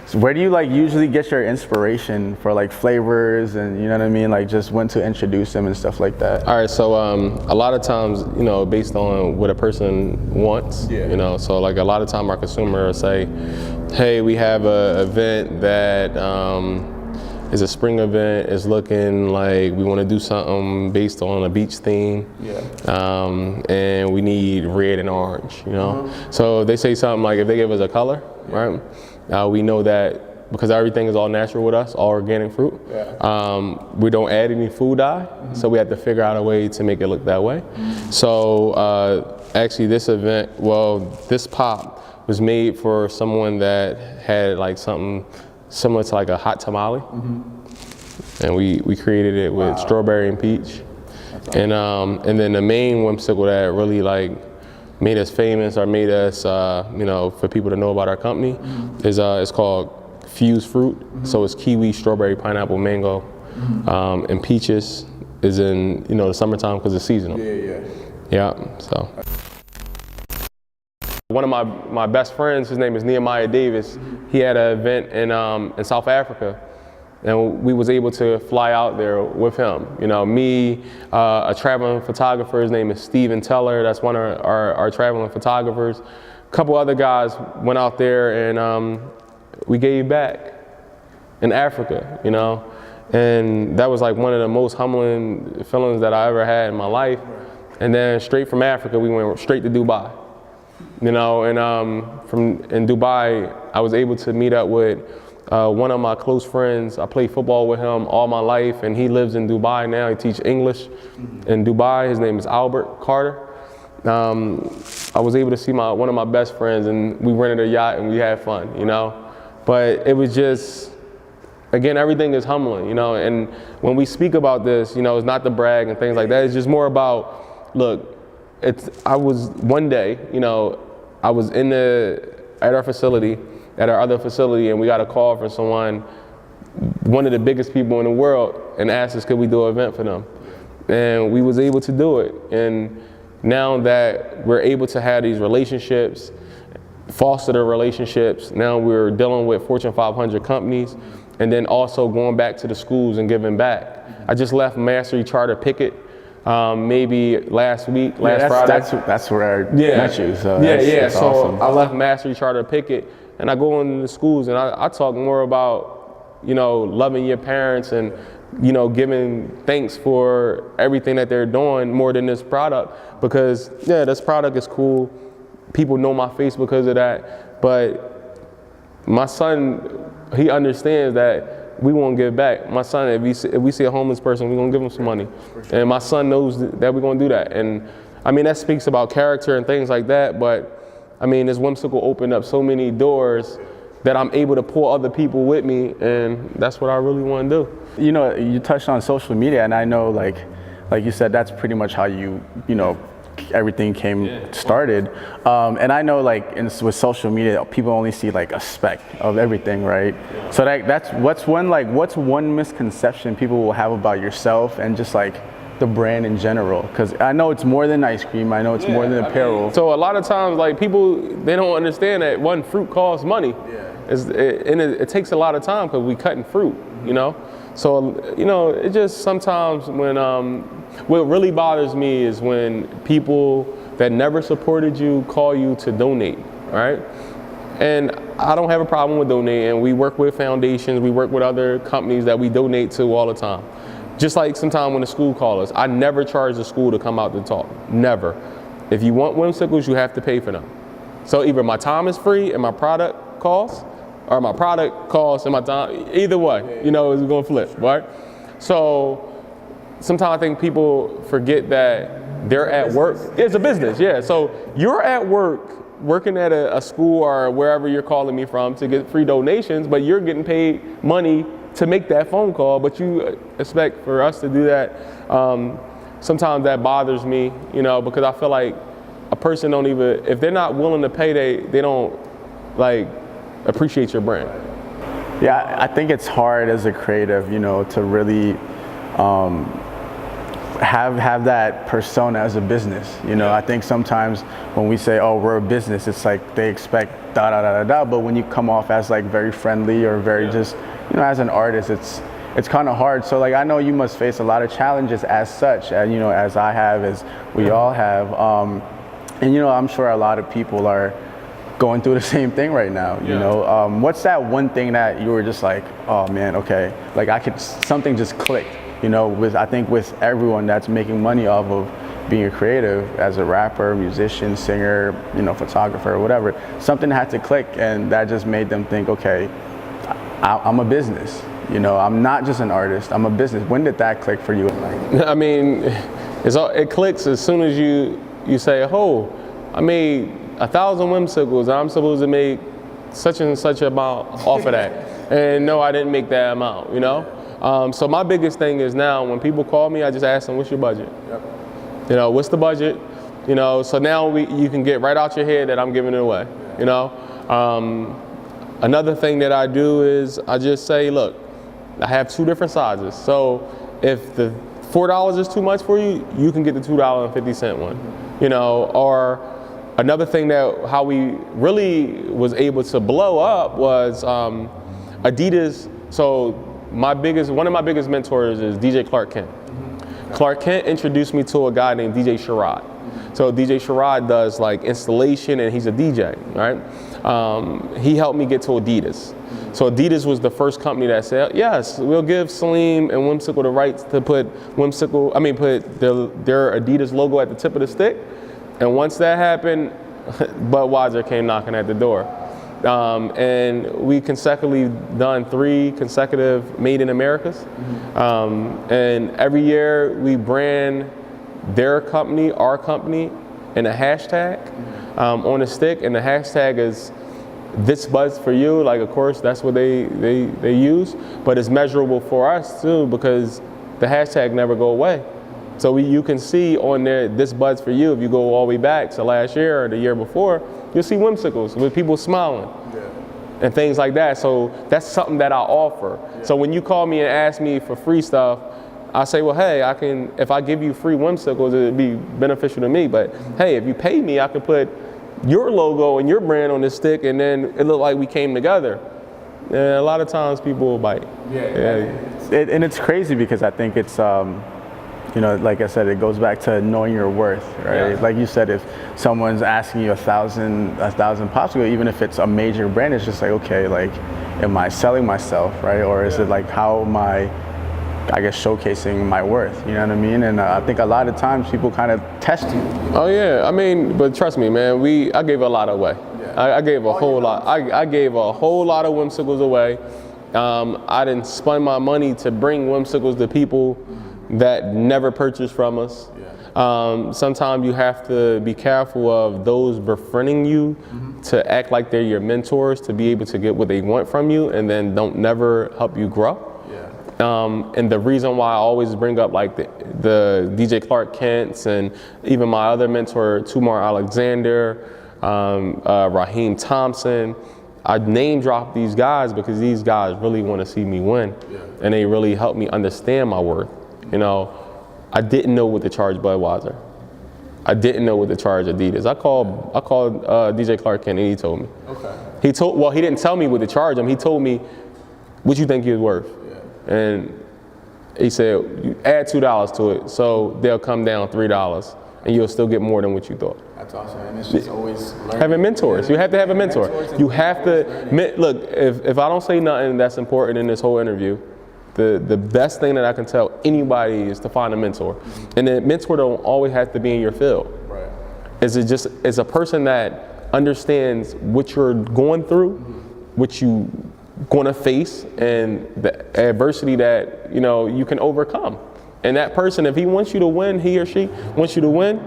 So where do you like usually get your inspiration for like flavors and, you know what I mean, like just when to introduce them and stuff like that? All right, so a lot of times, you know, based on what a person wants, you know, so like a lot of time our consumer will say, hey, we have a event that is a spring event, it's looking like we want to do something based on a beach theme, and we need red and orange, you know. So they say something like, if they give us a color, right? We know that because everything is all natural with us, all organic fruit. We don't add any food dye, so we have to figure out a way to make it look that way. So actually this event, well, this pop was made for someone that had like something similar to like a hot tamale. And we created it with strawberry and peach. And then the main whimsicle that really like made us famous or made us, you know, for people to know about our company is it's called Fused Fruit. So it's kiwi, strawberry, pineapple, mango, and peaches is in, you know, the summertime because it's seasonal. So. One of my best friends, his name is Nehemiah Davis. He had an event in South Africa. And we was able to fly out there with him. You know, me, a traveling photographer, his name is Steven Teller, that's one of our traveling photographers. A couple other guys went out there and we gave back in Africa, you know. And that was like one of the most humbling feelings that I ever had in my life. And then straight from Africa, we went straight to Dubai. You know, and in Dubai, I was able to meet up with one of my close friends. I played football with him all my life, and he lives in Dubai now. He teaches English in Dubai. His name is Albert Carter. I was able to see one of my best friends, and we rented a yacht and we had fun, you know. But it was just, again, everything is humbling, you know. And when we speak about this, you know, it's not to brag and things like that. It's just more about, look, I was one day, you know, I was at our facility, at our other facility, and we got a call from someone, one of the biggest people in the world, and asked us could we do an event for them. And we was able to do it. And now that we're able to have these relationships, foster the relationships, now we're dealing with Fortune 500 companies, and then also going back to the schools and giving back. I just left Mastery Charter Picket maybe last Friday. That's where I met you. So that's so awesome. I left Mastery Charter Picket, and I go into the schools and I talk more about, you know, loving your parents and, you know, giving thanks for everything that they're doing more than this product, because this product is cool. People know my face because of that, but my son, he understands that we won't give back. My son, if we see a homeless person, we're gonna give him some money. And my son knows that we're gonna do that. And I mean, that speaks about character and things like that, but I mean, this Whimsicle opened up so many doors that I'm able to pull other people with me, and that's what I really want to do. You know, you touched on social media, and I know, like you said, that's pretty much how you know, everything started. And I know, like, with social media, people only see like a speck of everything, right? So that's what's one misconception people will have about yourself and just like the brand in general? Because I know it's more than ice cream. I know it's more than apparel. So a lot of times, like, people, they don't understand that one, fruit costs money. It takes a lot of time because we cutting fruit, you know? So, you know, it just sometimes when, what really bothers me is when people that never supported you call you to donate, right? And I don't have a problem with donating. We work with foundations, we work with other companies that we donate to all the time. Just like sometimes when the school calls us, I never charge the school to come out to talk, never. If you want Whimsicles, you have to pay for them. So either my time is free and my product costs, or my product costs and my time, either way, you know, it's gonna flip, right? So sometimes I think people forget that they're at work. It's a business, yeah. So you're at work, working at a school or wherever you're calling me from to get free donations, but you're getting paid money to make that phone call, but you expect for us to do that. Sometimes that bothers me, you know, because I feel like a person don't even, if they're not willing to pay, they don't like appreciate your brand. Yeah, I think it's hard as a creative, you know, to really have that persona as a business. You know, I think sometimes when we say, oh, we're a business, it's like they expect da da da da da, but when you come off as like very friendly or very just, you know, as an artist, it's kind of hard. So like I know you must face a lot of challenges as such, and you know, as I have, as we all have, and you know, I'm sure a lot of people are going through the same thing right now. You know, what's that one thing that you were just like, oh man, okay, like something just clicked. You know, I think with everyone that's making money off of being a creative, as a rapper, musician, singer, you know, photographer, or whatever, something had to click, and that just made them think, okay, I'm a business. You know, I'm not just an artist, I'm a business. When did that click for you? I mean, it clicks as soon as you say, oh, I made 1,000 Whimsicles, and I'm supposed to make such and such amount off of that. And no, I didn't make that amount, you know? So my biggest thing is now when people call me, I just ask them, what's your budget? You know, what's the budget? You know, so now you can get right out your head that I'm giving it away, you know? Another thing that I do is I just say, look, I have 2 different sizes. So if the $4 is too much for you, you can get the $2.50 one, you know? Or another thing that how we really was able to blow up was Adidas. So one of my biggest mentors is DJ Clark Kent. Clark Kent introduced me to a guy named DJ Sherrod. So DJ Sherrod does like installation, and he's a DJ, right? He helped me get to Adidas. So Adidas was the first company that said, yes, we'll give Salim and Whimsicle the rights to put their Adidas logo at the tip of the stick. And once that happened, Budweiser came knocking at the door. And we consecutively done 3 consecutive Made in Americas. And every year we brand their company, our company, and a hashtag on a stick. And the hashtag is this buzz for you. Like, of course, that's what they use. But it's measurable for us too, because the hashtag never go away. So you can see on there, this buzz for you, if you go all the way back to last year or the year before, you'll see Whimsicles with people smiling and things like that. So that's something that I offer. So when you call me and ask me for free stuff, I say, well, hey, if I give you free Whimsicles, it'd be beneficial to me. But hey, if you pay me, I could put your logo and your brand on this stick, and then it looked like we came together. And a lot of times people will bite. And it's crazy because I think it's, you know, like I said, it goes back to knowing your worth, right? Like you said, if someone's asking you 1,000 pops, even if it's a major brand, it's just like, okay, like, am I selling myself, right? Or is it like, how am I guess, showcasing my worth, you know what I mean? And I think a lot of times people kind of test you. Oh yeah, I mean, but trust me, man, I gave a lot away. I gave a whole lot. I gave a whole lot of Whimsicles away. I didn't spend my money to bring Whimsicles to people that never purchased from us. Sometimes you have to be careful of those befriending you to act like they're your mentors, to be able to get what they want from you, and then don't never help you grow. And the reason why I always bring up like the DJ Clark Kents and even my other mentor, Tumar Alexander, Raheem Thompson, I name drop these guys because these guys really want to see me win, and they really help me understand my worth. You know, I didn't know what to charge Budweiser. I didn't know what to charge Adidas. I called DJ Clark Kent, and he told me. He didn't tell me what to charge him. He told me, what you think you're worth? And he said, you add $2 to it, so they'll come down $3, and you'll still get more than what you thought. That's awesome, and it's just always learning. Having mentors. You have to have a mentor. You have to, look, if I don't say nothing that's important in this whole interview, the best thing that I can tell anybody is to find a mentor. And the mentor don't always have to be in your field. Right. It's a person that understands what you're going through, what you going to face, and the adversity that you can overcome. And that person, if he wants you to win, he or she wants you to win,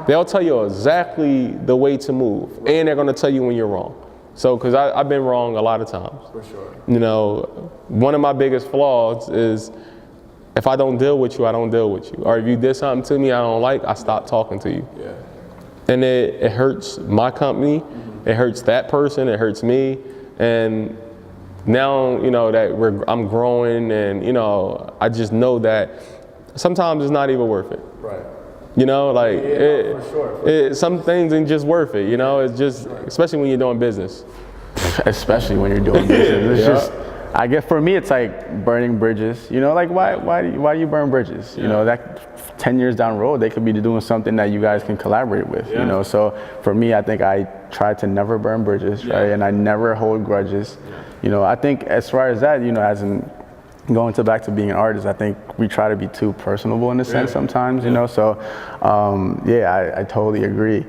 they'll tell you exactly the way to move, and they're going to tell you when you're wrong. So, because I've been wrong a lot of times. For sure. One of my biggest flaws is if I don't deal with you, I don't deal with you. Or if you did something to me I don't like, I stop talking to you. Yeah. And it hurts my company, it hurts that person, it hurts me. And now, that I'm growing, and, I just know that sometimes it's not even worth it. Right. You know, like for sure. some things ain't just worth it. You know, it's just, especially when you're doing business. Especially when you're doing business. It's just, I guess for me, it's like burning bridges. You know, like why do you burn bridges? You know, that 10 years down the road, they could be doing something that you guys can collaborate with. You know, so for me, I think I try to never burn bridges, right? And I never hold grudges. You know, I think as far as that, you know, as in going back to being an artist, I think we try to be too personable in a sense sometimes. You know, so I totally agree.